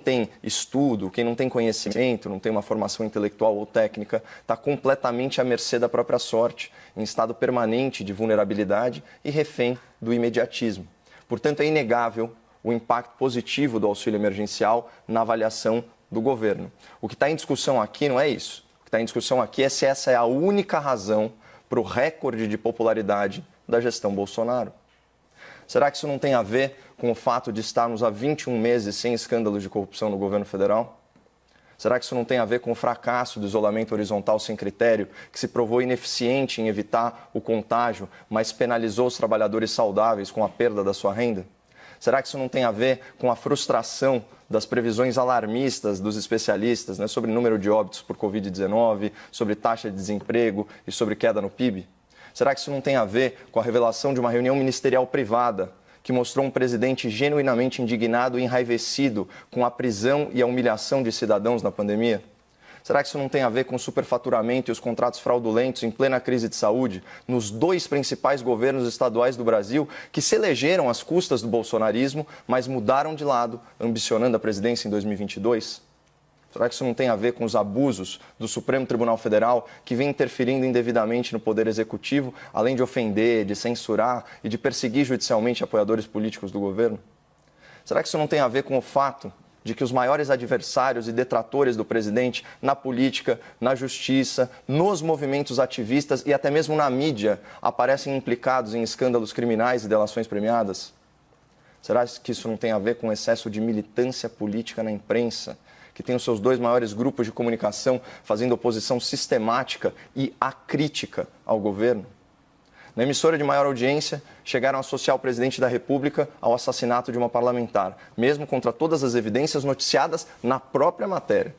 tem estudo, quem não tem conhecimento, não tem uma formação intelectual ou técnica, está completamente à mercê da própria sorte, em estado permanente de vulnerabilidade e refém do imediatismo. Portanto, é inegável o impacto positivo do auxílio emergencial na avaliação do governo. O que está em discussão aqui não é isso. O que está em discussão aqui é se essa é a única razão para o recorde de popularidade da gestão Bolsonaro. Será que isso não tem a ver com o fato de estarmos há 21 meses sem escândalos de corrupção no governo federal? Será que isso não tem a ver com o fracasso do isolamento horizontal sem critério, que se provou ineficiente em evitar o contágio, mas penalizou os trabalhadores saudáveis com a perda da sua renda? Será que isso não tem a ver com a frustração das previsões alarmistas dos especialistas, sobre número de óbitos por Covid-19, sobre taxa de desemprego e sobre queda no PIB? Será que isso não tem a ver com a revelação de uma reunião ministerial privada que mostrou um presidente genuinamente indignado e enraivecido com a prisão e a humilhação de cidadãos na pandemia? Será que isso não tem a ver com o superfaturamento e os contratos fraudulentos em plena crise de saúde nos dois principais governos estaduais do Brasil que se elegeram às custas do bolsonarismo, mas mudaram de lado, ambicionando a presidência em 2022? Será que isso não tem a ver com os abusos do Supremo Tribunal Federal, que vem interferindo indevidamente no Poder Executivo, além de ofender, de censurar e de perseguir judicialmente apoiadores políticos do governo? Será que isso não tem a ver com o fato de que os maiores adversários e detratores do presidente na política, na justiça, nos movimentos ativistas e até mesmo na mídia aparecem implicados em escândalos criminais e delações premiadas? Será que isso não tem a ver com o excesso de militância política na imprensa, que tem os seus dois maiores grupos de comunicação fazendo oposição sistemática e acrítica ao governo? Na emissora de maior audiência, chegaram a associar o presidente da República ao assassinato de uma parlamentar, mesmo contra todas as evidências noticiadas na própria matéria.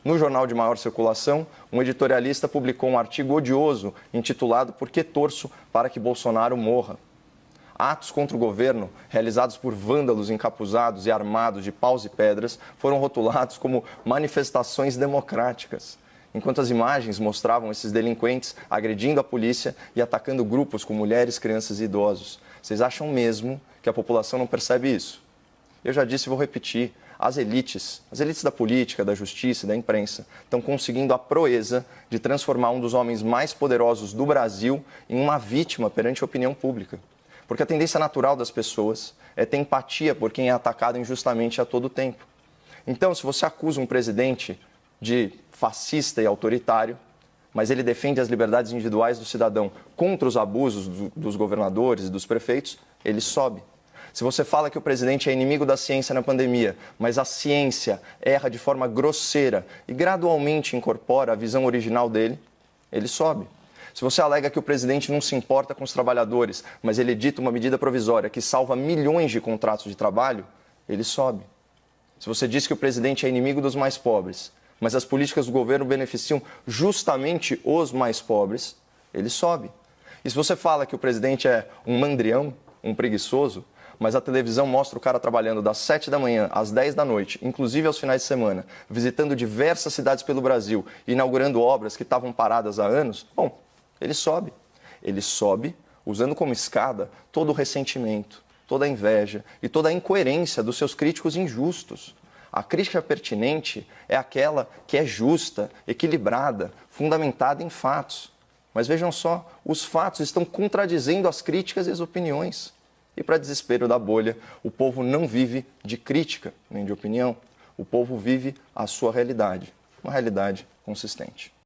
No jornal de maior circulação, um editorialista publicou um artigo odioso intitulado "Por que torço para que Bolsonaro morra?". Atos contra o governo, realizados por vândalos encapuzados e armados de paus e pedras, foram rotulados como manifestações democráticas, enquanto as imagens mostravam esses delinquentes agredindo a polícia e atacando grupos com mulheres, crianças e idosos. Vocês acham mesmo que a população não percebe isso? Eu já disse e vou repetir, as elites da política, da justiça e da imprensa estão conseguindo a proeza de transformar um dos homens mais poderosos do Brasil em uma vítima perante a opinião pública. Porque a tendência natural das pessoas é ter empatia por quem é atacado injustamente a todo tempo. Então, se você acusa um presidente de fascista e autoritário, mas ele defende as liberdades individuais do cidadão contra os abusos dos governadores e dos prefeitos, ele sobe. Se você fala que o presidente é inimigo da ciência na pandemia, mas a ciência erra de forma grosseira e gradualmente incorpora a visão original dele, ele sobe. Se você alega que o presidente não se importa com os trabalhadores, mas ele edita uma medida provisória que salva milhões de contratos de trabalho, ele sobe. Se você diz que o presidente é inimigo dos mais pobres, mas as políticas do governo beneficiam justamente os mais pobres, ele sobe. E se você fala que o presidente é um mandrião, um preguiçoso, mas a televisão mostra o cara trabalhando das 7 da manhã às 10 da noite, inclusive aos finais de semana, visitando diversas cidades pelo Brasil, inaugurando obras que estavam paradas há anos, bom, ele sobe. Ele sobe usando como escada todo o ressentimento, toda a inveja e toda a incoerência dos seus críticos injustos. A crítica pertinente é aquela que é justa, equilibrada, fundamentada em fatos. Mas vejam só, os fatos estão contradizendo as críticas e as opiniões. E, para desespero da bolha, o povo não vive de crítica nem de opinião. O povo vive a sua realidade, uma realidade consistente.